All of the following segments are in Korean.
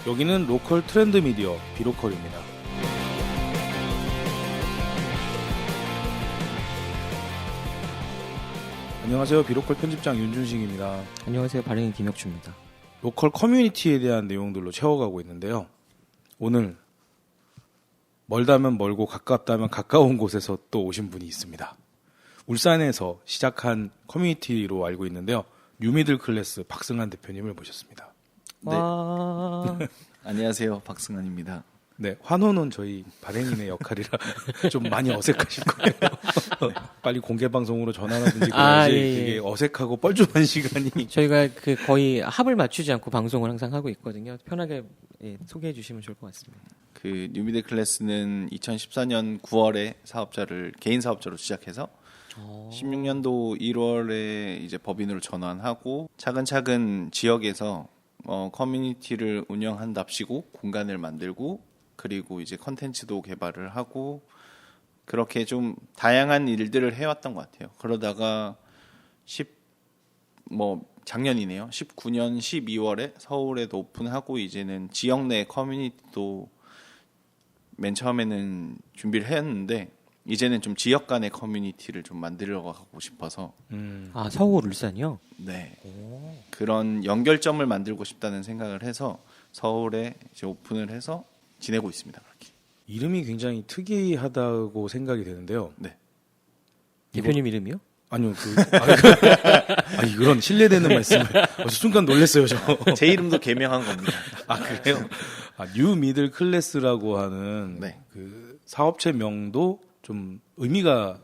여기는 로컬 트렌드 미디어 비로컬입니다. 안녕하세요. 비로컬 편집장 윤준식입니다. 안녕하세요. 발행인 김혁주입니다. 로컬 커뮤니티에 대한 내용들로 채워가고 있는데요. 오늘 멀다면 멀고 가깝다면 가까운 곳에서 또 오신 분이 있습니다. 울산에서 시작한 커뮤니티로 알고 있는데요. 뉴미들 클래스 박승환 대표님을 모셨습니다. 네. 안녕하세요. 박승환입니다. 네, 환호는 저희 발행인의 역할이라 좀 많이 어색하실 거예요. 빨리 공개 방송으로 전환하든지 그래야지 되게 어색하고 뻘쭘한 시간이. 저희가 거의 합을 맞추지 않고 방송을 항상 하고 있거든요. 편하게 소개해 주시면 좋을 것 같습니다. 그 뉴미들 클래스는 2014년 9월에 개인 사업자로 시작해서 16년도 1월에 이제 법인으로 전환하고 차근차근 지역에서 커뮤니티를 운영한답시고 공간을 만들고 그리고 이제 컨텐츠도 개발을 하고 그렇게 좀 다양한 일들을 해왔던 것 같아요. 그러다가 작년이네요. 19년 12월에 서울에도 오픈하고 이제는 지역 내 커뮤니티도 맨 처음에는 준비를 했는데 이제는 좀 지역 간의 커뮤니티를 좀 만들어 가고 싶어서. 아, 서울 울산이요? 네. 그런 연결점을 만들고 싶다는 생각을 해서 서울에 이제 오픈을 해서 지내고 있습니다. 그렇게. 이름이 굉장히 특이하다고 생각이 되는데요. 네. 대표님 이름이요? 아니요. 이런 신뢰되는 말씀을 순간 놀랐어요. 제 이름도 개명한 겁니다. 아, 그래요? 뉴 미들 클래스라고 하는 네. 그 사업체 명도 좀 의미가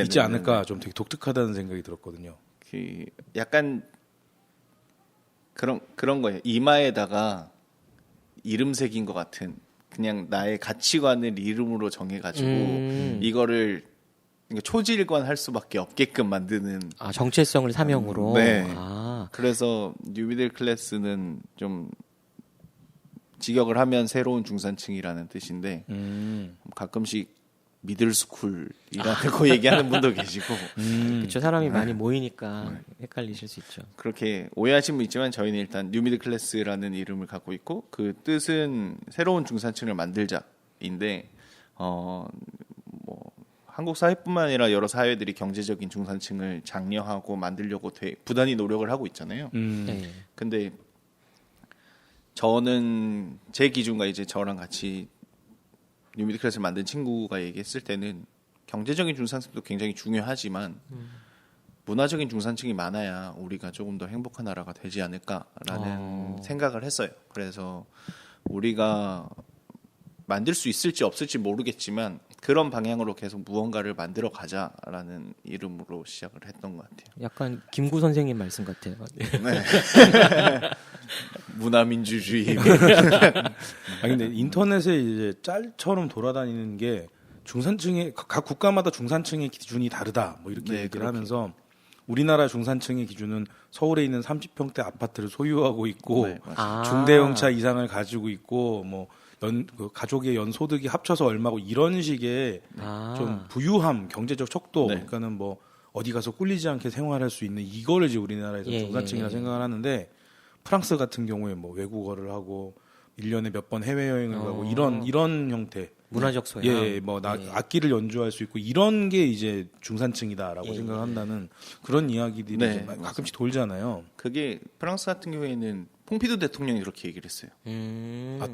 있지 않을까 좀 되게 독특하다는 생각이 들었거든요. 그 약간 그런 거예요. 이마에다가 이름 새긴 것 같은 그냥 나의 가치관을 이름으로 정해가지고 이거를 초지일관 할 수밖에 없게끔 만드는. 아, 정체성을 사명으로. 네. 아. 그래서 뉴미들 클래스는 좀 직역을 하면 새로운 중산층이라는 뜻인데 가끔씩 미들스쿨이라고 얘기하는 분도 계시고. 그렇죠. 사람이 많이 모이니까 헷갈리실 수 있죠. 그렇게 오해하신 분 있지만 저희는 일단 뉴미들 클래스라는 이름을 갖고 있고 그 뜻은 새로운 중산층을 만들자인데 한국 사회뿐만 아니라 여러 사회들이 경제적인 중산층을 장려하고 만들려고 부단히 노력을 하고 있잖아요. 네. 근데 저는 제 기준과 이제 저랑 같이 뉴미들 클래스를 만든 친구가 얘기했을 때는 경제적인 중산층도 굉장히 중요하지만 문화적인 중산층이 많아야 우리가 조금 더 행복한 나라가 되지 않을까라는 생각을 했어요. 그래서 우리가 만들 수 있을지 없을지 모르겠지만 그런 방향으로 계속 무언가를 만들어 가자라는 이름으로 시작을 했던 것 같아요. 약간 김구 선생님 말씀 같아요. 네. 문화민주주의. 근데 인터넷에 이제 짤처럼 돌아다니는 게 중산층의 각 국가마다 중산층의 기준이 다르다 뭐 이렇게 얘기를 하면서 우리나라 중산층의 기준은 서울에 있는 30평대 아파트를 소유하고 있고 중대형차 이상을 가지고 있고 가족의 연소득이 합쳐서 얼마고 이런 식의 좀 부유함, 경제적 척도, 그러니까는 어디 가서 꿀리지 않게 생활할 수 있는 이거를 이제 우리나라에서 중산층이라 생각을 하는데 프랑스 같은 경우에 외국어를 하고 1년에 몇 번 해외여행을 가고 이런 형태. 문화적 소양. 악기를 연주할 수 있고 이런 게 이제 중산층이다라고 생각한다는 그런 이야기들이 이제 가끔씩 돌잖아요. 그게 프랑스 같은 경우에는 퐁피두 대통령이 그렇게 얘기를 했어요.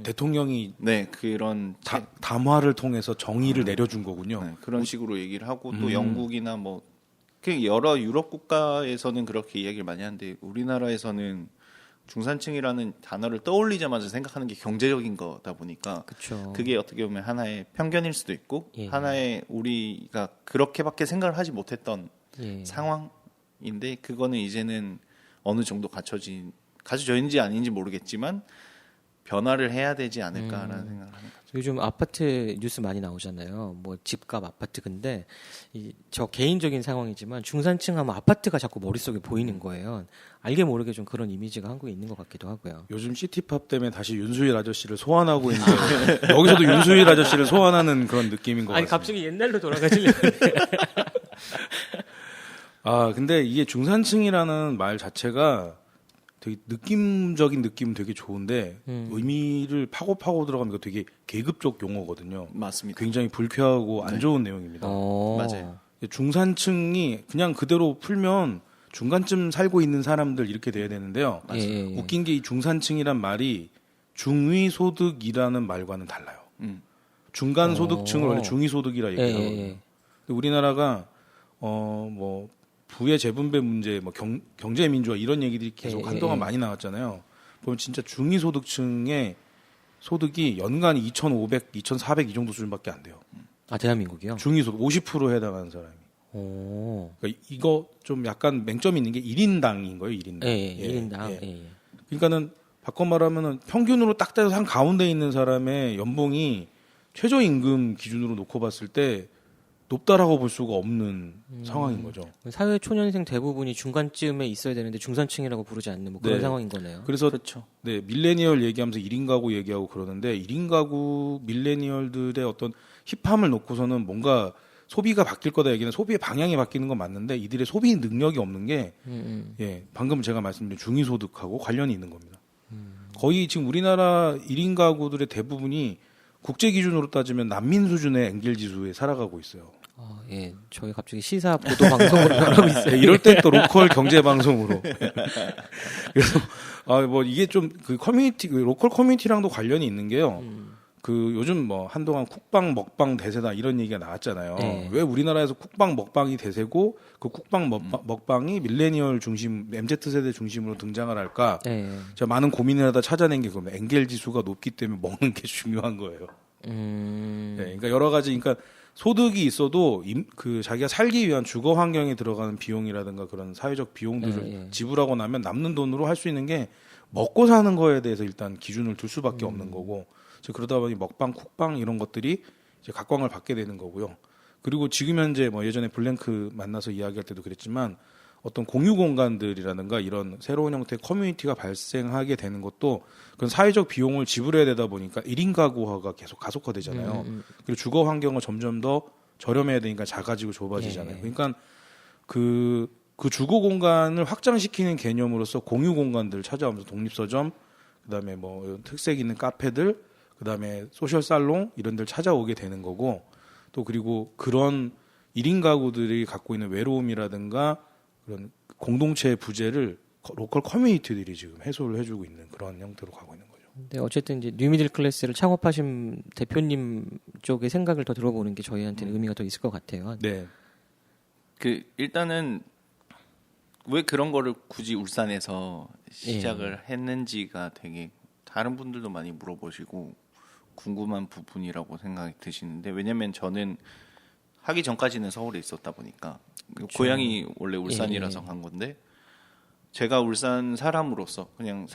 대통령이 그런 담화를 통해서 정의를 내려준 거군요. 네, 그런 식으로 얘기를 하고 또 영국이나 여러 유럽 국가에서는 그렇게 이야기를 많이 하는데 우리나라에서는 중산층이라는 단어를 떠올리자마자 생각하는 게 경제적인 거다 보니까 그쵸. 그게 어떻게 보면 하나의 편견일 수도 있고 하나의 우리가 그렇게밖에 생각을 하지 못했던 상황인데 그거는 이제는 어느 정도 갖춰져있는지 아닌지 모르겠지만 변화를 해야 되지 않을까라는 생각을 하는 거죠. 요즘 아파트 뉴스 많이 나오잖아요. 집값 아파트. 근데 저 개인적인 상황이지만 중산층 하면 아파트가 자꾸 머릿속에 보이는 거예요. 알게 모르게 좀 그런 이미지가 한국에 있는 것 같기도 하고요. 요즘 시티팝 때문에 다시 윤수일 아저씨를 소환하고 있는데 여기서도 윤수일 아저씨를 소환하는 그런 느낌인 것 같아요. 아니 갑자기 옛날로 돌아가시려고. 근데 이게 중산층이라는 말 자체가 되게 느낌적인 느낌은 되게 좋은데 의미를 파고 들어가면 이거 되게 계급적 용어거든요. 맞습니다. 굉장히 불쾌하고 안 좋은 내용입니다. 맞아요. 중산층이 그냥 그대로 풀면 중간쯤 살고 있는 사람들 이렇게 돼야 되는데요. 예. 웃긴 게 이 중산층이란 말이 중위소득이라는 말과는 달라요. 중간 소득층을 원래 중위소득이라 얘기하거든요. 근데 우리나라가 뭐 부의 재분배 문제, 뭐 경제 민주화 이런 얘기들이 계속 한동안 많이 나왔잖아요. 보면 진짜 중위소득층의 소득이 연간 2,500, 2,400 이 정도 수준밖에 안 돼요. 아 대한민국이요? 중위소득 50%에 해당하는 사람이. 오. 그러니까 이거 좀 약간 맹점이 있는 게 1인당인 거예요, 1인당. 예, 1인당. 예. 그러니까는 바꿔 말하면은 평균으로 딱 떼서 한 가운데 있는 사람의 연봉이 최저임금 기준으로 놓고 봤을 때 높다라고 볼 수가 없는 상황인 거죠. 사회 초년생 대부분이 중간쯤에 있어야 되는데 중산층이라고 부르지 않는 뭐 그런 네. 상황인 거네요. 그래서 그렇죠. 네, 밀레니얼 얘기하면서 1인 가구 얘기하고 그러는데 1인 가구 밀레니얼들의 어떤 힙함을 놓고서는 뭔가 소비가 바뀔 거다 얘기는 소비의 방향이 바뀌는 건 맞는데 이들의 소비 능력이 없는 게 예, 방금 제가 말씀드린 중위소득하고 관련이 있는 겁니다. 거의 지금 우리나라 1인 가구들의 대부분이 국제 기준으로 따지면 난민 수준의 엔겔 지수에 살아가고 있어요. 예. 저희 갑자기 시사 보도 방송으로 변하고 있어요. 네, 이럴 땐 또 로컬 경제 방송으로. 그래서 뭐 이게 좀 그 커뮤니티 그 로컬 커뮤니티랑도 관련이 있는 게요. 그 요즘 뭐 한동안 쿡방 먹방 대세다 이런 얘기가 나왔잖아요. 네. 왜 우리나라에서 쿡방 먹방이 대세고 그 쿡방 먹방이 밀레니얼 중심 MZ 세대 중심으로 등장을 할까? 제가 많은 고민을 하다 찾아낸 게 그겁니다. 엔겔 지수가 높기 때문에 먹는 게 중요한 거예요. 네, 그러니까 여러 가지 그러니까 소득이 있어도 그 자기가 살기 위한 주거 환경에 들어가는 비용이라든가 그런 사회적 비용들을 지불하고 나면 남는 돈으로 할 수 있는 게 먹고 사는 거에 대해서 일단 기준을 둘 수밖에 없는 거고 그러다 보니 먹방, 쿡방 이런 것들이 이제 각광을 받게 되는 거고요. 그리고 지금 현재 뭐 예전에 블랭크 만나서 이야기할 때도 그랬지만 어떤 공유 공간들이라든가 이런 새로운 형태의 커뮤니티가 발생하게 되는 것도 그런 사회적 비용을 지불해야 되다 보니까 1인 가구화가 계속 가속화되잖아요. 그리고 주거 환경을 점점 더 저렴해야 되니까 작아지고 좁아지잖아요. 그러니까 그 주거 공간을 확장시키는 개념으로서 공유 공간들을 찾아오면서 독립서점, 그다음에 뭐 특색 있는 카페들, 그다음에 소셜 살롱 이런 데를 찾아오게 되는 거고 또 그리고 그런 1인 가구들이 갖고 있는 외로움이라든가 그런 공동체의 부재를 로컬 커뮤니티들이 지금 해소를 해주고 있는 그런 형태로 가고 있는 거죠. 근데 어쨌든 이제 뉴미들 클래스를 창업하신 대표님 쪽의 생각을 더 들어보는 게 저희한테는 의미가 더 있을 것 같아요. 네. 그 일단은 왜 그런 거를 굳이 울산에서 시작을 했는지가 되게 다른 분들도 많이 물어보시고 궁금한 부분이라고 생각이 드시는데 왜냐면 저는 하기 전까지는 서울에 있었다 보니까 그렇죠. 고향이 원래 울산이라서 간 건데 제가 울산 사람으로서 그냥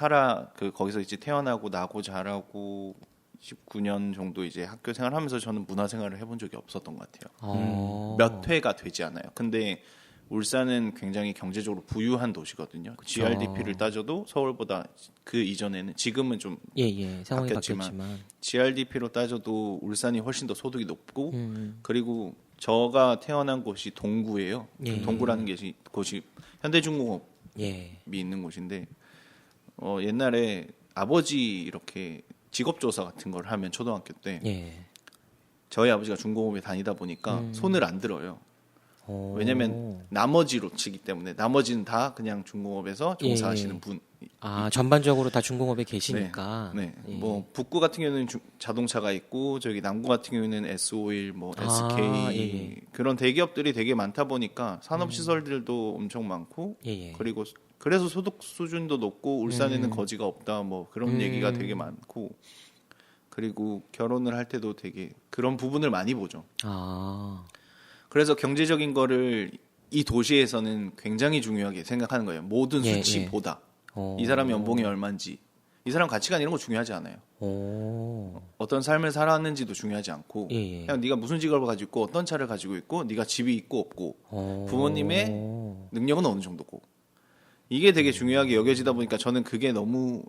거기서 이제 태어나고 나고 자라고 19년 정도 이제 학교 생활하면서 저는 문화 생활을 해본 적이 없었던 것 같아요. 몇 회가 되지 않아요. 근데 울산은 굉장히 경제적으로 부유한 도시거든요. 그렇죠. GRDP를 따져도 서울보다 그 이전에는 지금은 좀 상황이 바뀌었지만 바뀌었지만 GRDP로 따져도 울산이 훨씬 더 소득이 높고 그리고 저가 태어난 곳이 동구예요. 동구라는 곳이 현대중공업이 있는 곳인데 옛날에 아버지 이렇게 직업조사 같은 걸 하면 초등학교 때 저희 아버지가 중공업에 다니다 보니까 손을 안 들어요. 왜냐면 나머지로 치기 때문에 나머지는 다 그냥 중공업에서 종사하시는 분. 전반적으로 다 중공업에 계시니까. 네. 뭐 북구 같은 경우는 자동차가 있고 저기 남구 같은 경우는 S-오일, 뭐 SK 그런 대기업들이 되게 많다 보니까 산업 시설들도 엄청 많고 그리고 그래서 소득 수준도 높고 울산에는 거지가 없다 뭐 그런 얘기가 되게 많고 그리고 결혼을 할 때도 되게 그런 부분을 많이 보죠. 그래서 경제적인 거를 이 도시에서는 굉장히 중요하게 생각하는 거예요. 모든 수치보다. 이 사람 연봉이 얼마인지, 이 사람 가치관 이런 거 중요하지 않아요. 어떤 삶을 살았는지도 중요하지 않고 그냥 네가 무슨 직업을 가지고 있고 어떤 차를 가지고 있고 네가 집이 있고 없고 부모님의 능력은 어느 정도고 이게 되게 중요하게 여겨지다 보니까 저는 그게 너무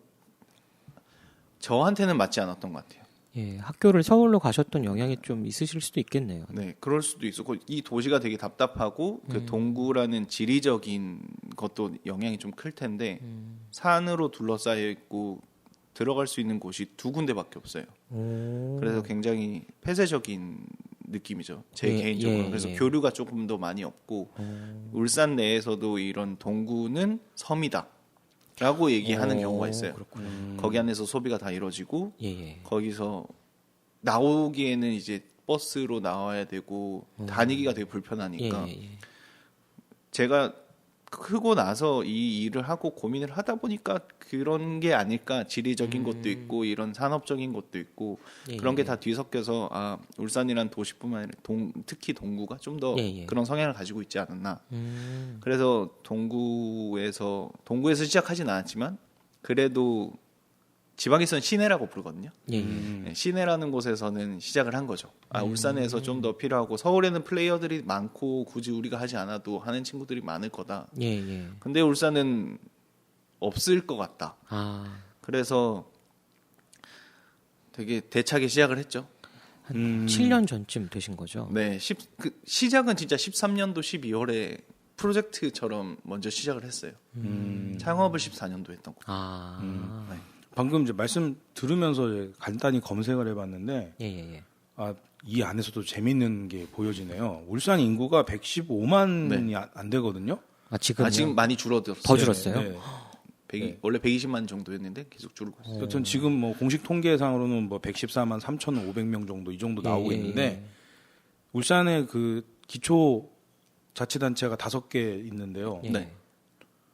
저한테는 맞지 않았던 것 같아요. 예, 학교를 서울로 가셨던 영향이 좀 있으실 수도 있겠네요. 네, 그럴 수도 있었고 이 도시가 되게 답답하고 그 동구라는 지리적인 것도 영향이 좀 클 텐데 산으로 둘러싸여 있고 들어갈 수 있는 곳이 2군데밖에 없어요. 그래서 굉장히 폐쇄적인 느낌이죠. 제 예, 개인적으로. 예, 그래서 예. 교류가 조금 더 많이 없고 울산 내에서도 이런 동구는 섬이다라고 얘기하는 경우가 있어요. 거기 안에서 소비가 다 이루어지고 예, 예. 거기서 나오기에는 이제 버스로 나와야 되고 다니기가 되게 불편하니까 예, 예, 예. 제가 크고 나서 이 일을 하고 고민을 하다 보니까 그런 게 아닐까. 지리적인 것도 있고 이런 산업적인 것도 있고 예, 그런 게 예. 다 뒤섞여서 아 울산이란 도시뿐만 아니라 특히 동구가 좀 더 예, 예. 그런 성향을 가지고 있지 않았나. 그래서 동구에서 시작하진 않았지만 그래도 지방에서는 시내라고 부르거든요. 예, 예. 네, 시내라는 곳에서는 시작을 한 거죠. 아, 울산에서 좀 더 필요하고 서울에는 플레이어들이 많고 굳이 우리가 하지 않아도 하는 친구들이 많을 거다. 예, 예. 근데 울산은 없을 것 같다. 아, 그래서 되게 대차게 시작을 했죠. 한 7년 전쯤 되신 거죠? 네, 시작은 진짜 13년도 12월에 프로젝트처럼 먼저 시작을 했어요. 창업을 14년도 했던 거. 아, 네. 방금 이제 말씀 들으면서 이제 간단히 검색을 해봤는데 예, 예, 예. 이 안에서도 재밌는 게 보여지네요. 울산 인구가 115만이 안 되거든요. 아, 지금요? 지금 많이 줄어들었어요. 더 줄었어요? 네. 원래 120만 정도였는데 계속 줄고 있어요. 여튼 지금 뭐 공식 통계상으로는 뭐 114만 3,500명 정도 이 정도 나오고 예, 예, 있는데 예. 울산에 그 기초 자치단체가 5개 있는데요. 예. 네.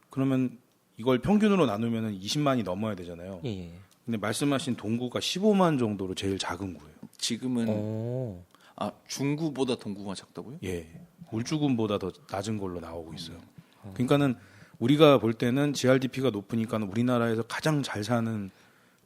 그러면 이걸 평균으로 나누면 20만이 넘어야 되잖아요. 예, 예. 근데 말씀하신 동구가 15만 정도로 제일 작은 구예요. 지금은 오. 중구보다 동구가 작다고요? 예. 울주군보다 더 낮은 걸로 나오고 있어요. 그러니까는 우리가 볼 때는 GRDP가 높으니까 우리나라에서 가장 잘 사는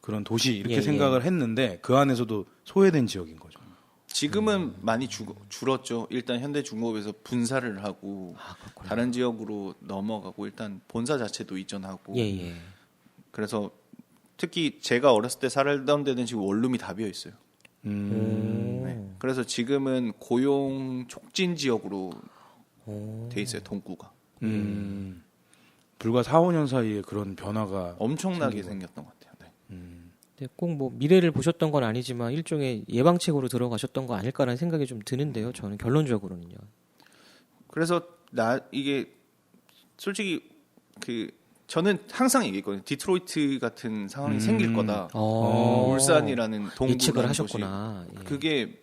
그런 도시 이렇게 예, 생각을 했는데 그 안에서도 소외된 지역인 거죠. 지금은 많이 줄었죠. 일단 현대중공업에서 분사를 하고 그렇구나. 다른 지역으로 넘어가고 일단 본사 자체도 이전하고 예, 예. 그래서 특히 제가 어렸을 때 살던 데는 지금 원룸이 다 비어 있어요. 오. 그래서 지금은 고용 촉진 지역으로 돼 있어요. 동구가 불과 4, 5년 사이에 그런 변화가 엄청나게 생겼던 것 같아요. 네. 네, 꼭 뭐 미래를 보셨던 건 아니지만 일종의 예방책으로 들어가셨던 거 아닐까라는 생각이 좀 드는데요. 저는 결론적으로는요. 그래서 이게 솔직히 저는 항상 얘기했거든요. 디트로이트 같은 상황이 생길 거다. 울산이라는 동구라는 예측을 곳이. 하셨구나. 예. 그게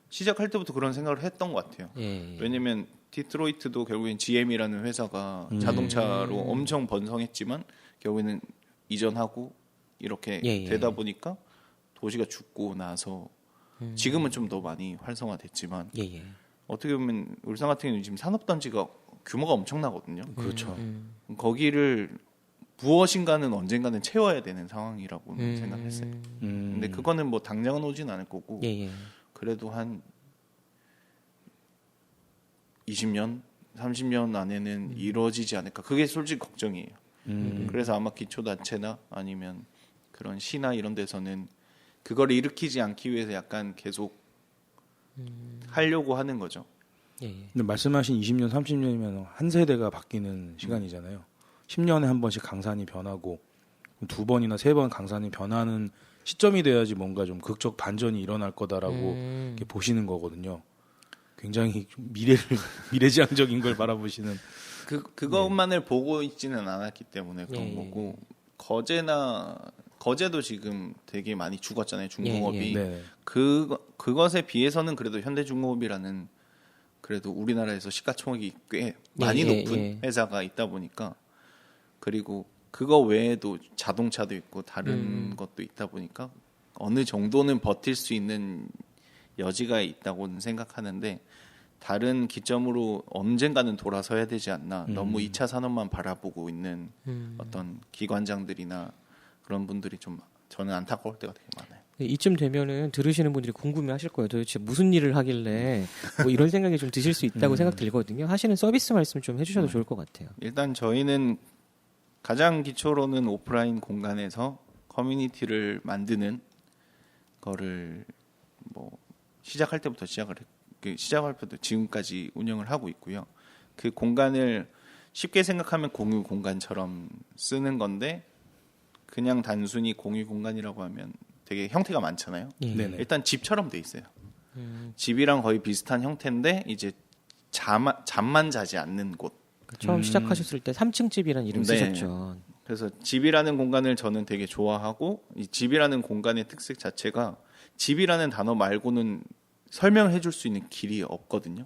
시작할 때부터 그런 생각을 했던 것 같아요. 예. 왜냐면 디트로이트도 결국엔 GM이라는 회사가 자동차로 엄청 번성했지만 결국에는 이전하고 이렇게 예, 예. 되다 보니까 도시가 죽고 나서 지금은 좀 더 많이 활성화됐지만 예, 예. 어떻게 보면 울산 같은 경우는 지금 산업단지가 규모가 엄청나거든요. 그렇죠. 거기를 무엇인가는 언젠가는 채워야 되는 상황이라고 생각했어요. 근데 그거는 뭐 당장은 오진 않을 거고 예, 예. 그래도 한 20년, 30년 안에는 이루어지지 않을까. 그게 솔직히 걱정이에요. 그래서 아마 기초단체나 아니면 그런 시나 이런 데서는 그걸 일으키지 않기 위해서 약간 계속 하려고 하는 거죠. 예, 예. 근데 말씀하신 20년, 30년이면 한 세대가 바뀌는 시간이잖아요. 10년에 한 번씩 강산이 변하고 2번이나 3번 강산이 변하는 시점이 돼야지 뭔가 좀 극적 반전이 일어날 거다라고 이렇게 보시는 거거든요. 굉장히 좀 미래지향적인 걸 바라보시는. 그것만을 보고 있지는 않았기 때문에 그런 예, 예, 거고 거제도 지금 되게 많이 죽었잖아요. 중공업이. 예, 예. 네. 그것에 비해서는 그래도 현대중공업이라는 그래도 우리나라에서 시가총액이 꽤 많이 예, 높은 예. 회사가 있다 보니까 그리고 그거 외에도 자동차도 있고 다른 것도 있다 보니까 어느 정도는 버틸 수 있는 여지가 있다고는 생각하는데 다른 기점으로 언젠가는 돌아서야 되지 않나. 너무 2차 산업만 바라보고 있는 어떤 기관장들이나 그런 분들이 좀 저는 안타까울 때가 되게 많아요. 이쯤 되면은 들으시는 분들이 궁금해하실 거예요. 도대체 무슨 일을 하길래 뭐 이런 생각이 좀 드실 수 있다고 생각 들거든요. 하시는 서비스 말씀 좀 해주셔도 좋을 것 같아요. 일단 저희는 가장 기초로는 오프라인 공간에서 커뮤니티를 만드는 거를 뭐 시작할 때부터 시작할 때부터 지금까지 운영을 하고 있고요. 그 공간을 쉽게 생각하면 공유 공간처럼 쓰는 건데 그냥 단순히 공유 공간이라고 하면 되게 형태가 많잖아요. 네네. 일단 집처럼 돼 있어요. 집이랑 거의 비슷한 형태인데 이제 잠만 자지 않는 곳. 처음 시작하셨을 때 3층 집이라는 이름 네. 쓰셨죠. 그래서 집이라는 공간을 저는 되게 좋아하고 이 집이라는 공간의 특색 자체가 집이라는 단어 말고는 설명해 줄 수 있는 길이 없거든요.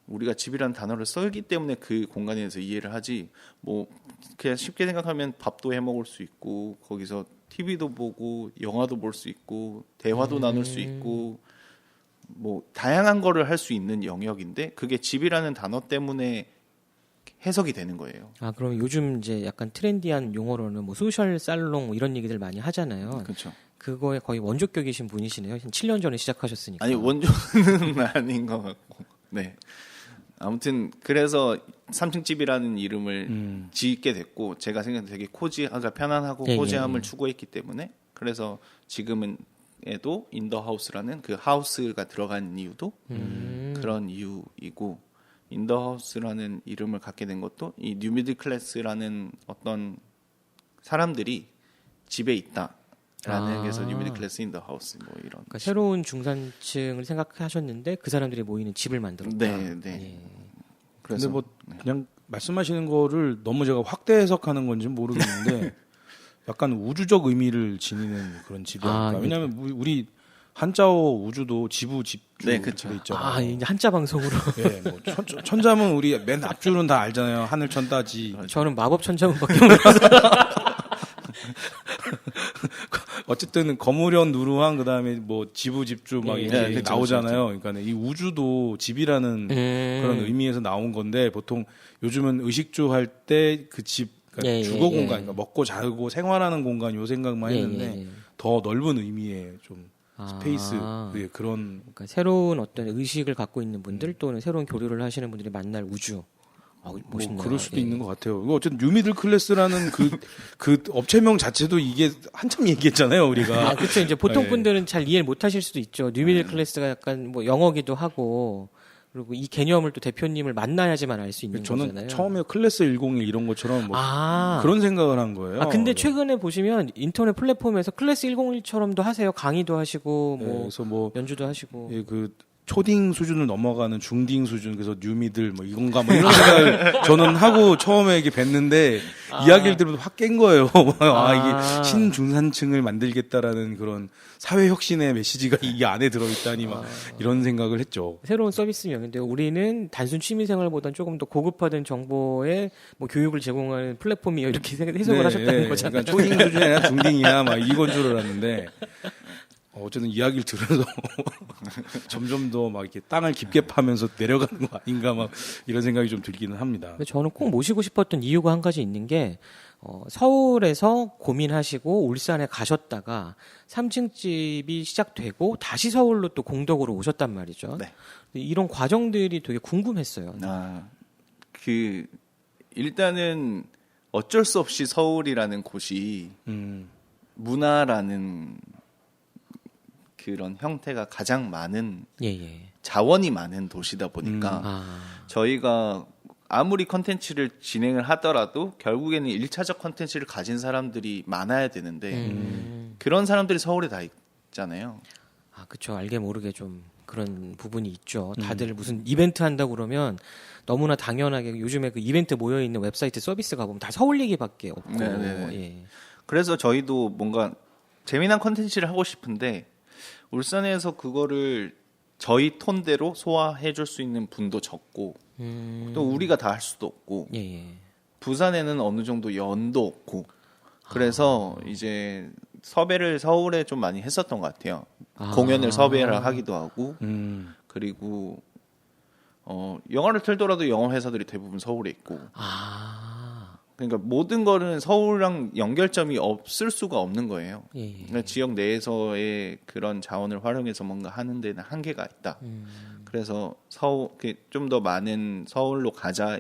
우리가 집이라는 단어를 쓰기 때문에 그 공간에 대해서 이해를 하지 뭐 그냥 쉽게 생각하면 밥도 해 먹을 수 있고 거기서 TV도 보고 영화도 볼 수 있고 대화도 나눌 수 있고 뭐 다양한 거를 할 수 있는 영역인데 그게 집이라는 단어 때문에 해석이 되는 거예요. 아, 그럼 요즘 이제 약간 트렌디한 용어로는 뭐 소셜 살롱 뭐 이런 얘기들 많이 하잖아요. 그렇죠. 그거에 거의 원조격이신 분이시네요. 한 7년 전에 시작하셨으니까. 아니 원조는 아닌 것 같고. 네. 아무튼 그래서 3층 집이라는 이름을 짓게 됐고 제가 생각해 되게 코지하가 편안하고 예, 코지함을 예. 추구했기 때문에 그래서 지금은 에도 인더하우스라는 그 하우스가 들어간 이유도 그런 이유이고 인더하우스라는 이름을 갖게 된 것도 이 뉴미들 클래스라는 어떤 사람들이 집에 있다라는 게서 뉴미들 클래스 인더하우스 뭐 이런 그러니까 새로운 중산층을 생각하셨는데 그 사람들이 모이는 집을 만들었다. 네. 예. 그래서 근데 뭐 그냥 말씀하시는 거를 너무 제가 확대 해석하는 건지 는 모르겠는데 약간 우주적 의미를 지니는 그런 집이랄까. 아, 왜냐하면 우리 한자어 우주도 지부 집주 네, 이렇게 그쵸. 돼 있잖아요. 아, 이제 한자 방송으로. 예, 뭐 천자문 우리 맨 앞줄은 다 알잖아요. 하늘 천다지. 저는 마법 천자문밖에 몰라서. 어쨌든 거무련 누르왕 그다음에 뭐 지부 집주 막 예, 이렇게 예, 그쵸, 나오잖아요. 그러니까 이 우주도 집이라는 그런 의미에서 나온 건데 보통 요즘은 의식주 할 때 그 집 그러니까 예, 주거 예, 공간, 예. 그러니까 먹고 자고 생활하는 공간 요 생각만 예, 했는데 예, 예. 더 넓은 의미의 좀 스페이스 아. 예, 그런 그러니까 새로운 어떤 의식을 갖고 있는 분들 또는 새로운 교류를 하시는 분들이 만날 우주. 멋있네요. 뭐 그럴 수도 예. 있는 것 같아요. 이거 어쨌든 뉴미들 클래스라는 그 업체명 자체도 이게 한참 얘기했잖아요, 우리가. 아, 그렇죠. 이제 보통 예. 분들은 잘 이해를 못 하실 수도 있죠. 뉴미들 클래스가 약간 뭐 영어기도 하고 그리고 이 개념을 또 대표님을 만나야지만 알 수 있는 저는 거잖아요. 처음에 클래스 101 이런 것처럼 뭐 아. 그런 생각을 한 거예요. 아, 근데 네. 최근에 보시면 인터넷 플랫폼에서 클래스 101처럼도 하세요. 강의도 하시고 네, 뭐 그래서 뭐 연주도 하시고. 예, 그 초딩 수준을 넘어가는 중딩 수준 그래서 뉴미들 뭐 이건가 뭐 이런 생각을 저는 하고 처음에 이게 뵀는데 이야기를 들으면서 확 깬 거예요. 이게 신중산층을 만들겠다라는 그런 사회 혁신의 메시지가 이 안에 들어있다니 막 이런 생각을 했죠. 새로운 서비스명인데요. 우리는 단순 취미생활보다는 조금 더 고급화된 정보의 뭐 교육을 제공하는 플랫폼이요. 이렇게 해석을 하셨다는 거잖아요. 그러니까 초딩 수준이 아니라 중딩이야 막 이건 줄 알았는데 어쨌든 이야기를 들어서 점점 더 막 이렇게 땅을 깊게 파면서 내려가는 거 아닌가 막 이런 생각이 좀 들기는 합니다. 근데 저는 꼭 모시고 싶었던 이유가 한 가지 있는 게 서울에서 고민하시고 울산에 가셨다가 3층 집이 시작되고 다시 서울로 또 공덕으로 오셨단 말이죠. 네. 이런 과정들이 되게 궁금했어요. 일단은 어쩔 수 없이 서울이라는 곳이 문화라는 그런 형태가 가장 많은 예. 자원이 많은 도시다 보니까 저희가 아무리 컨텐츠를 진행을 하더라도 결국에는 1차적 컨텐츠를 가진 사람들이 많아야 되는데 그런 사람들이 서울에 다 있잖아요. 아, 그렇죠. 알게 모르게 좀 그런 부분이 있죠. 다들 무슨 이벤트 한다고 그러면 너무나 당연하게 요즘에 그 이벤트 모여 있는 웹사이트 서비스 가보면 다 서울 얘기밖에 없고. 네네네. 예. 그래서 저희도 뭔가 재미난 컨텐츠를 하고 싶은데 울산에서 그거를 저희 톤대로 소화해 줄 수 있는 분도 적고 또 우리가 다 할 수도 없고 예. 부산에는 어느 정도 연도 없고 그래서 이제 섭외를 서울에 좀 많이 했었던 것 같아요. 공연을 섭외를 하기도 하고 그리고 영화를 틀더라도 영화 회사들이 대부분 서울에 있고 그러니까 모든 거는 서울랑 연결점이 없을 수가 없는 거예요. 예. 그러니까 지역 내에서의 그런 자원을 활용해서 뭔가 하는 데는 한계가 있다. 그래서 좀 더 많은 서울로 가자가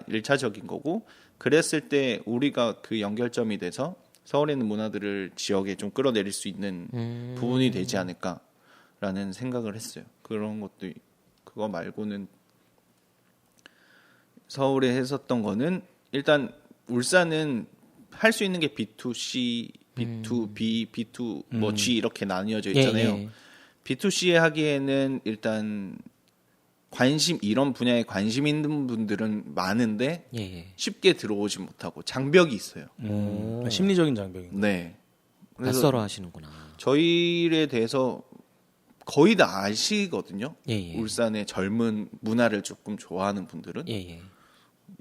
1차적인 거고 그랬을 때 우리가 그 연결점이 돼서 서울에 있는 문화들을 지역에 좀 끌어내릴 수 있는 부분이 되지 않을까라는 생각을 했어요. 그런 것도 그거 말고는 서울에 했었던 거는 일단 울산은 할 수 있는 게 B2C, B2B, B2 뭐 G 이렇게 나뉘어져 있잖아요. 예. B2C에 하기에는 일단 이런 분야에 관심 있는 분들은 많은데 예. 쉽게 들어오지 못하고 장벽이 있어요. 심리적인 장벽인 거. 네. 그래서 낯설어 하시는구나. 저희에 대해서 거의 다 아시거든요. 예. 울산의 젊은 문화를 조금 좋아하는 분들은 예.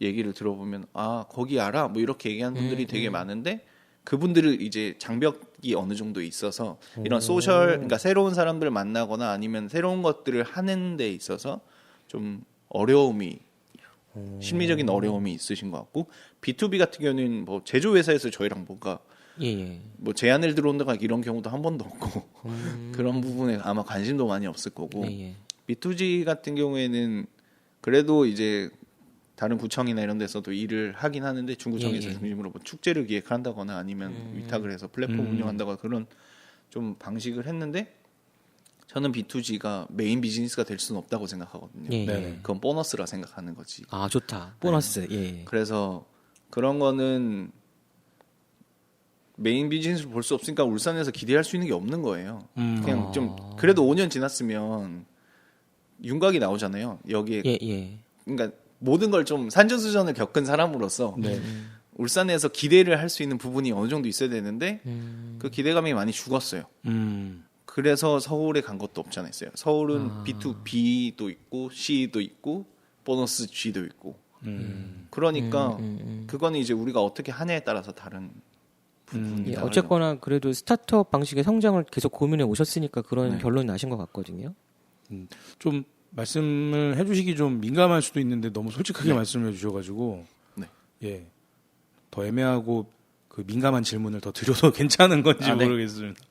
얘기를 들어보면 아 거기 알아? 뭐 이렇게 얘기하는 분들이 되게 많은데 그분들은 이제 장벽이 어느 정도 있어서 이런 그러니까 새로운 사람들을 만나거나 아니면 새로운 것들을 하는 데 있어서 좀 심리적인 어려움이 있으신 것 같고 B2B 같은 경우는 뭐 제조회사에서 저희랑 뭔가 예. 뭐 제안을 들어온다가 이런 경우도 한 번도 없고 그런 부분에 아마 관심도 많이 없을 거고 예. B2G 같은 경우에는 그래도 이제 다른 구청이나 이런 데서도 일을 하긴 하는데 중구청에서 중심으로 뭐 축제를 기획한다거나 아니면 위탁을 해서 플랫폼 운영한다거나 그런 좀 방식을 했는데 저는 B2G가 메인 비즈니스가 될 수는 없다고 생각하거든요. 예. 네. 그건 보너스라 생각하는 거지. 아 좋다. 보너스. 예. 그래서 그런 거는 메인 비즈니스를 볼 수 없으니까 울산에서 기대할 수 있는 게 없는 거예요. 그냥 좀 그래도 5년 지났으면 윤곽이 나오잖아요. 여기에 예. 그러니까 모든 걸 좀 산전수전을 겪은 사람으로서 울산에서 기대를 할 수 있는 부분이 어느 정도 있어야 되는데 그 기대감이 많이 죽었어요. 그래서 서울에 간 것도 없지 않아 있어요. 서울은 B2B도 있고 C도 있고 보너스 G도 있고 그러니까 그거는 이제 우리가 어떻게 하냐에 따라서 다른 부분이 예. 나와요. 어쨌거나 그래도 스타트업 방식의 성장을 계속 고민해 오셨으니까 그런 결론이 나신 것 같거든요. 좀 말씀을 해주시기 좀 민감할 수도 있는데 너무 솔직하게 말씀을 해주셔가지고 네. 예, 더 애매하고 그 민감한 질문을 더 드려도 괜찮은 건지 네. 모르겠습니다.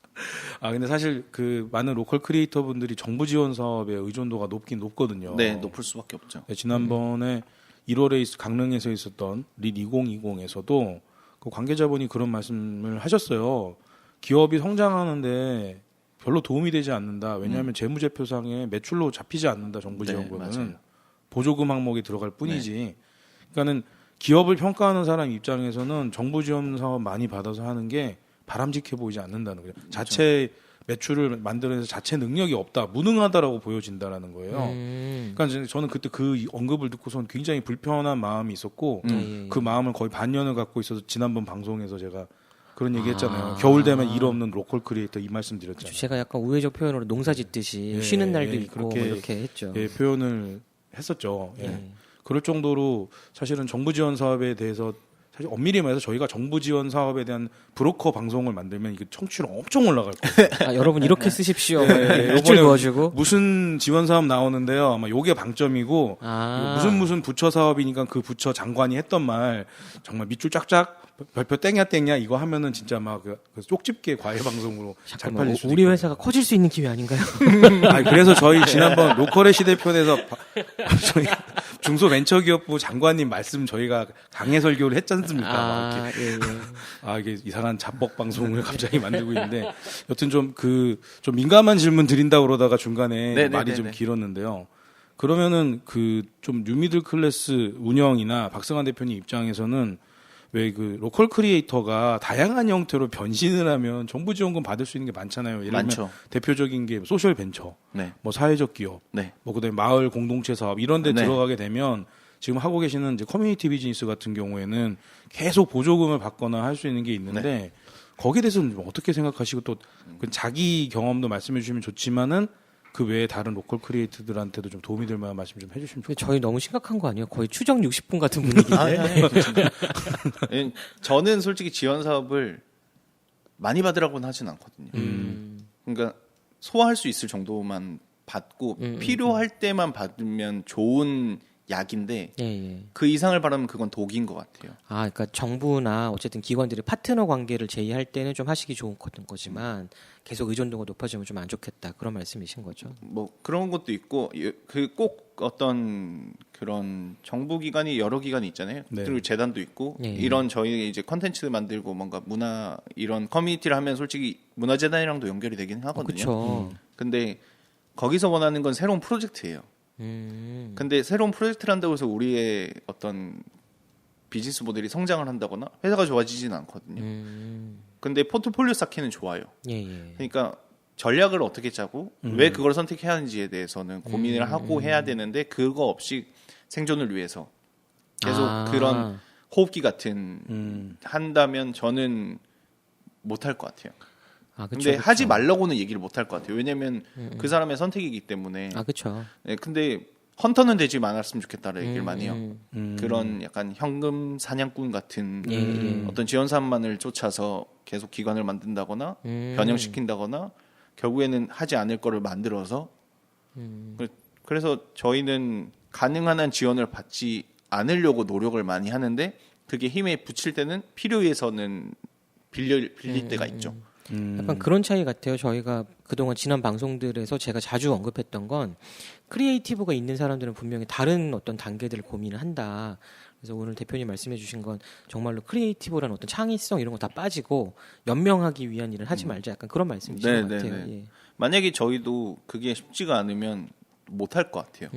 근데 사실 그 많은 로컬 크리에이터 분들이 정부 지원 사업에 의존도가 높긴 높거든요. 네, 높을 수밖에 없죠. 네, 지난번에 1월에 강릉에서 있었던 릿 2020에서도 그 관계자분이 그런 말씀을 하셨어요. 기업이 성장하는데 별로 도움이 되지 않는다. 왜냐하면 재무제표상에 매출로 잡히지 않는다. 정부 지원금은 맞아요. 보조금 항목이 들어갈 뿐이지. 그러니까는 기업을 평가하는 사람 입장에서는 정부 지원 사업 많이 받아서 하는 게 바람직해 보이지 않는다는 거예요. 자체 매출을 만들어내서 자체 능력이 없다, 무능하다라고 보여진다라는 거예요. 그러니까 이제 저는 그때 그 언급을 듣고선 굉장히 불편한 마음이 있었고 그 마음을 거의 반년을 갖고 있어서 지난번 방송에서 제가 그런 얘기 했잖아요. 겨울 되면 일 없는 로컬 크리에이터 이 말씀 드렸잖아요. 제가 약간 우회적 표현으로 농사 짓듯이 쉬는 날도 있고 그렇게, 뭐 이렇게 했죠. 예, 표현을 했었죠. 예. 그럴 정도로 사실은 정부 지원 사업에 대해서 사실 엄밀히 말해서 저희가 정부 지원 사업에 대한 브로커 방송을 만들면 이게 청취율 엄청 올라갈 거예요. 여러분 이렇게 쓰십시오. 네, 밑줄 요번에 그어주고. 무슨 지원 사업 나오는데요. 아마 요게 방점이고 무슨 부처 사업이니까 그 부처 장관이 했던 말 정말 밑줄 쫙쫙 별표 땡냐 이거 하면은 진짜 막 그 쪽집게 과외 방송으로 잘 팔릴 수 우리 회사가 커질 수 있는 기회 아닌가요? 그래서 저희 지난번 로컬의 시대편에서 저희 중소벤처기업부 장관님 말씀 저희가 강해 설교를 했지 않습니까? 이게 이상한 잡벅 방송을 갑자기 만들고 있는데 여튼 좀 민감한 질문 드린다고 그러다가 중간에 말이 좀 길었는데요. 그러면은 그 좀 뉴미들 클래스 운영이나 박승환 대표님 입장에서는 왜 그 로컬 크리에이터가 다양한 형태로 변신을 하면 정부 지원금 받을 수 있는 게 많잖아요. 예를 들면 많죠. 대표적인 게 소셜 벤처, 뭐 사회적 기업, 뭐 그다음에 마을 공동체 사업 이런 데 들어가게 되면 지금 하고 계시는 이제 커뮤니티 비즈니스 같은 경우에는 계속 보조금을 받거나 할 수 있는 게 있는데 거기에 대해서는 좀 어떻게 생각하시고 또 그 자기 경험도 말씀해 주시면 좋지만은 그 외에 다른 로컬 크리에이터들한테도 좀 도움이 될 만한 말씀 좀 해주시면 좋겠습니다. 저희 너무 심각한 거 아니에요? 거의 추정 60분 같은 분위기인데. 저는 솔직히 지원 사업을 많이 받으라고는 하진 않거든요. 그러니까 소화할 수 있을 정도만 받고 필요할 때만 받으면 좋은 약인데 예, 예. 그 이상을 바라면 그건 독인 것 같아요. 아, 그러니까 정부나 어쨌든 기관들이 파트너 관계를 제의할 때는 좀 하시기 좋은 거지만 계속 의존도가 높아지면 좀 안 좋겠다 그런 말씀이신 거죠. 뭐 그런 것도 있고 그 꼭 어떤 그런 정부 기관이 여러 기관이 있잖아요. 네. 그리고 재단도 있고 예, 예. 이런 저희 이제 컨텐츠 만들고 뭔가 문화 이런 커뮤니티를 하면 솔직히 문화재단이랑도 연결이 되긴 하거든요. 그렇죠. 근데 거기서 원하는 건 새로운 프로젝트예요. 근데 새로운 프로젝트를 한다고 해서 우리의 어떤 비즈니스 모델이 성장을 한다거나 회사가 좋아지지는 않거든요. 근데 포트폴리오 쌓기는 좋아요. 예, 예. 그러니까 전략을 어떻게 짜고 왜 그걸 선택해야 하는지에 대해서는 고민을 하고 해야 되는데 그거 없이 생존을 위해서 계속 아. 그런 호흡기 같은 한다면 저는 못할 것 같아요. 아, 그쵸, 근데 그쵸. 하지 말라고는 얘기를 못할 것 같아요. 왜냐면 그 사람의 선택이기 때문에. 아, 그렇죠. 네, 근데 헌터는 되지 않았으면 좋겠다는 얘기를 많이 해요. 음. 그런 약간 현금 사냥꾼 같은 예, 예. 어떤 지원 사업만을 쫓아서 계속 기관을 만든다거나 변형시킨다거나 결국에는 하지 않을 거를 만들어서 그래서 저희는 가능한 한 지원을 받지 않으려고 노력을 많이 하는데 그게 힘에 붙일 때는 필요해서는 빌릴 때가 있죠. 약간 그런 차이 같아요. 저희가 그동안 지난 방송들에서 제가 자주 언급했던 건 크리에이티브가 있는 사람들은 분명히 다른 어떤 단계들을 고민을 한다. 그래서 오늘 대표님 말씀해 주신 건 정말로 크리에이티브라는 어떤 창의성 이런 거 다 빠지고 연명하기 위한 일을 하지 말자. 약간 그런 말씀이신 네, 것 네, 같아요. 네. 예. 만약에 저희도 그게 쉽지가 않으면 못할 것 같아요.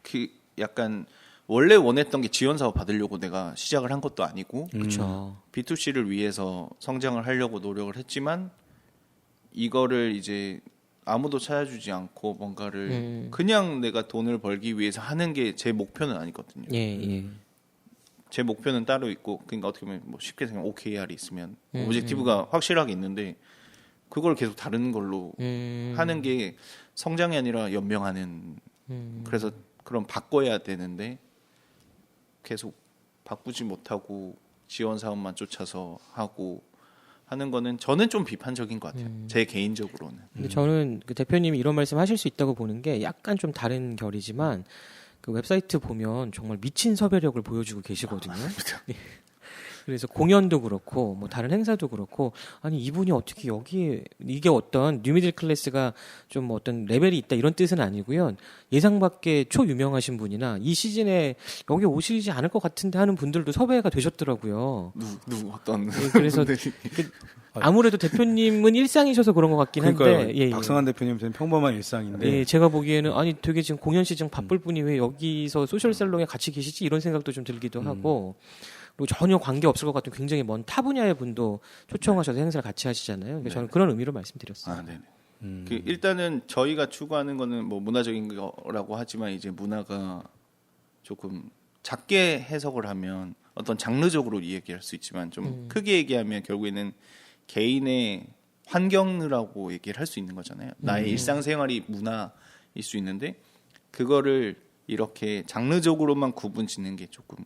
그 약간 원래 원했던 게 지원 사업 받으려고 내가 시작을 한 것도 아니고 그렇죠. B2C를 위해서 성장을 하려고 노력을 했지만 이거를 이제 아무도 찾아주지 않고 뭔가를 그냥 내가 돈을 벌기 위해서 하는 게 제 목표는 아니거든요. 예, 예. 제 목표는 따로 있고 그러니까 어떻게 보면 뭐 쉽게 생각하면 OKR이 있으면 오브젝티브가 확실하게 있는데 그걸 계속 다른 걸로 하는 게 성장이 아니라 연명하는 그래서 그럼 바꿔야 되는데 계속 바꾸지 못하고 지원 사업만 쫓아서 하고 하는 거는 저는 좀 비판적인 것 같아요. 제 개인적으로는. 근데 저는 그 대표님이 이런 말씀 하실 수 있다고 보는 게 약간 좀 다른 결이지만 그 웹사이트 보면 정말 미친 섭외력을 보여주고 계시거든요. 예. 그래서 공연도 그렇고 뭐 다른 행사도 그렇고 아니 이분이 어떻게 여기에 이게 어떤 뉴미들 클래스가 좀 뭐 어떤 레벨이 있다 이런 뜻은 아니고요. 예상 밖의 초유명하신 분이나 이 시즌에 여기 오시지 않을 것 같은데 하는 분들도 섭외가 되셨더라고요. 누구 어떤 예, 그래서 아무래도 대표님은 일상이셔서 그런 것 같긴 그러니까요. 한데 예, 예. 박성환 대표님은 평범한 일상인데 예, 제가 보기에는 아니 되게 지금 공연 시즌 바쁠 분이 왜 여기서 소셜 살롱에 같이 계시지 이런 생각도 좀 들기도 하고 그리고 전혀 관계 없을 것 같은 굉장히 먼 타 분야의 분도 초청하셔서 행사를 같이 하시잖아요. 그러니까 저는 그런 의미로 말씀드렸어요. 아, 네네. 그 일단은 저희가 추구하는 거는 뭐 문화적인 거라고 하지만 이제 문화가 조금 작게 해석을 하면 어떤 장르적으로 얘기할 수 있지만 좀 크게 얘기하면 결국에는 개인의 환경이라고 얘기를 할 수 있는 거잖아요. 나의 일상생활이 문화일 수 있는데 그거를 이렇게 장르적으로만 구분 짓는 게 조금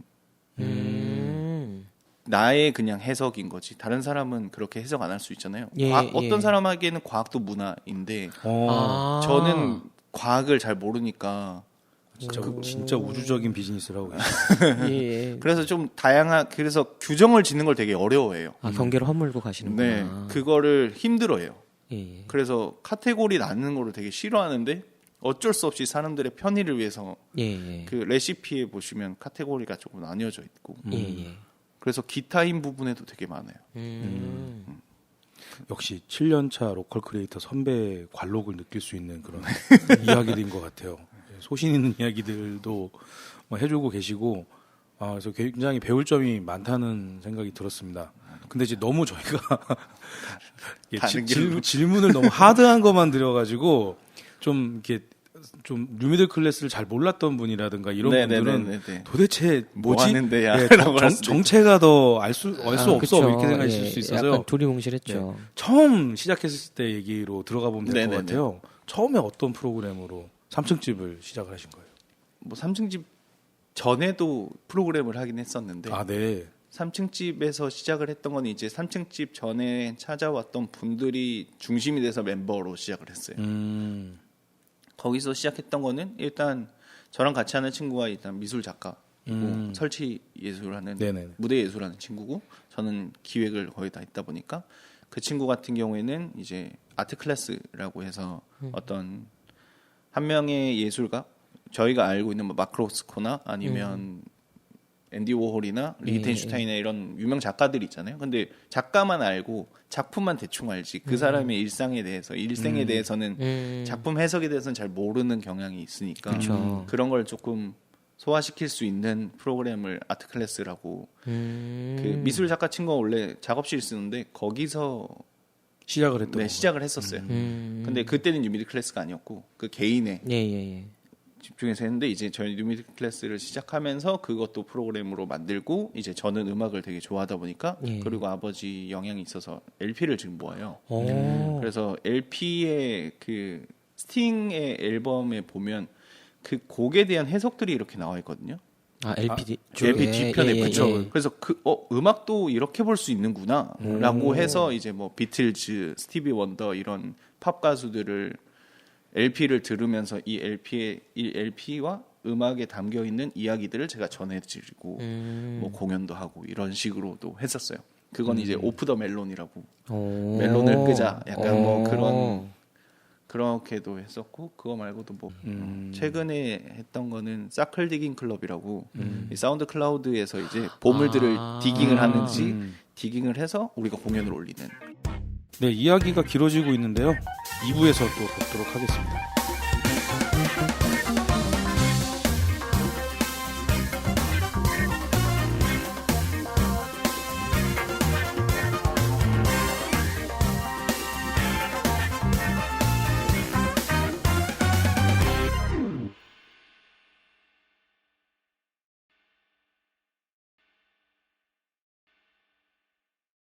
나의 그냥 해석인 거지. 다른 사람은 그렇게 해석 안 할 수 있잖아요. 예, 어떤 예. 사람에게는 과학도 문화인데 아. 저는 과학을 잘 모르니까 진짜 우주적인 비즈니스를 하고 계세요. 예, 예. 그래서 좀 다양한 그래서 규정을 짓는 걸 되게 어려워해요. 아, 경계를 허물고 가시는구나. 네, 그거를 힘들어해요. 예, 예. 그래서 카테고리 나누는 거를 되게 싫어하는데 어쩔 수 없이 사람들의 편의를 위해서 예, 예. 그 레시피에 보시면 카테고리가 조금 나뉘어져 있고 예, 예. 그래서 기타인 부분에도 되게 많아요. 역시 7년차 로컬 크리에이터 선배의 관록을 느낄 수 있는 그런 이야기들인 것 같아요. 소신 있는 이야기들도 뭐 해주고 계시고 그래서 굉장히 배울 점이 많다는 생각이 들었습니다. 근데 이제 너무 저희가 다른 길로. 질문을 너무 하드한 것만 드려가지고 좀 이렇게 좀 뉴미들 클래스를 잘 몰랐던 분이라든가 이런 분들은 네네네네. 도대체 뭐 뭐지? 하는데야? 네, 라고 할 수도 정체가 더 알 수 없어 그쵸. 이렇게 생각하실 예, 수 있어서 약간 두리뭉실했죠. 처음 시작했을 때 얘기로 들어가 보면 될 것 네네네. 같아요. 처음에 어떤 프로그램으로 3층 집을 시작을 하신 거예요? 뭐 3층 집 전에도 프로그램을 하긴 했었는데 네. 3층 집에서 시작을 했던 건 이제 3층 집 전에 찾아왔던 분들이 중심이 돼서 멤버로 시작을 했어요. 거기서 시작했던 거는 일단 저랑 같이 하는 친구가 일단 미술 작가이고 설치 예술하는 네네. 무대 예술하는 친구고 저는 기획을 거의 다 했다 보니까 그 친구 같은 경우에는 이제 아트 클래스라고 해서 어떤 한 명의 예술가 저희가 알고 있는 뭐 마크로스코나 아니면 앤디 워홀이나 리히텐슈타인이나 이런 유명 작가들이 있잖아요. 근데 작가만 알고 작품만 대충 알지 그 사람의 일상에 대해서 일생에 대해서는 작품 해석에 대해서는 잘 모르는 경향이 있으니까 그쵸. 그런 걸 조금 소화시킬 수 있는 프로그램을 아트 클래스라고 그 미술 작가 친구가 원래 작업실 쓰는데 거기서 시작을 했던 네, 시작을 했었어요. 근데 그때는 뉴미디 클래스가 아니었고 그 개인의 예. 집중해서 했는데 이제 저희 뉴미디 클래스를 시작하면서 그것도 프로그램으로 만들고 이제 저는 음악을 되게 좋아하다 보니까 예. 그리고 아버지 영향이 있어서 LP를 지금 모아요. 오. 그래서 LP의 그 스팅의 앨범에 보면 그 곡에 대한 해석들이 이렇게 나와 있거든요. 아, LP LP 뒤편에 붙여. 예. 그래서 음악도 이렇게 볼 수 있는구나라고 해서 이제 뭐 비틀즈, 스티비 원더 이런 팝 가수들을 LP를 들으면서 이 LP와 음악에 담겨 있는 이야기들을 제가 전해드리고 뭐 공연도 하고 이런 식으로도 했었어요. 그건 이제 오프 더 멜론이라고 오. 멜론을 끄자 약간 뭐 그렇게도 했었고 그거 말고도 뭐 최근에 했던 거는 사클 디깅 클럽이라고 이 사운드 클라우드에서 이제 보물들을 디깅을 하는지 디깅을 해서 우리가 공연을 올리는 네, 이야기가 길어지고 있는데요. 2부에서 또 뵙도록 하겠습니다.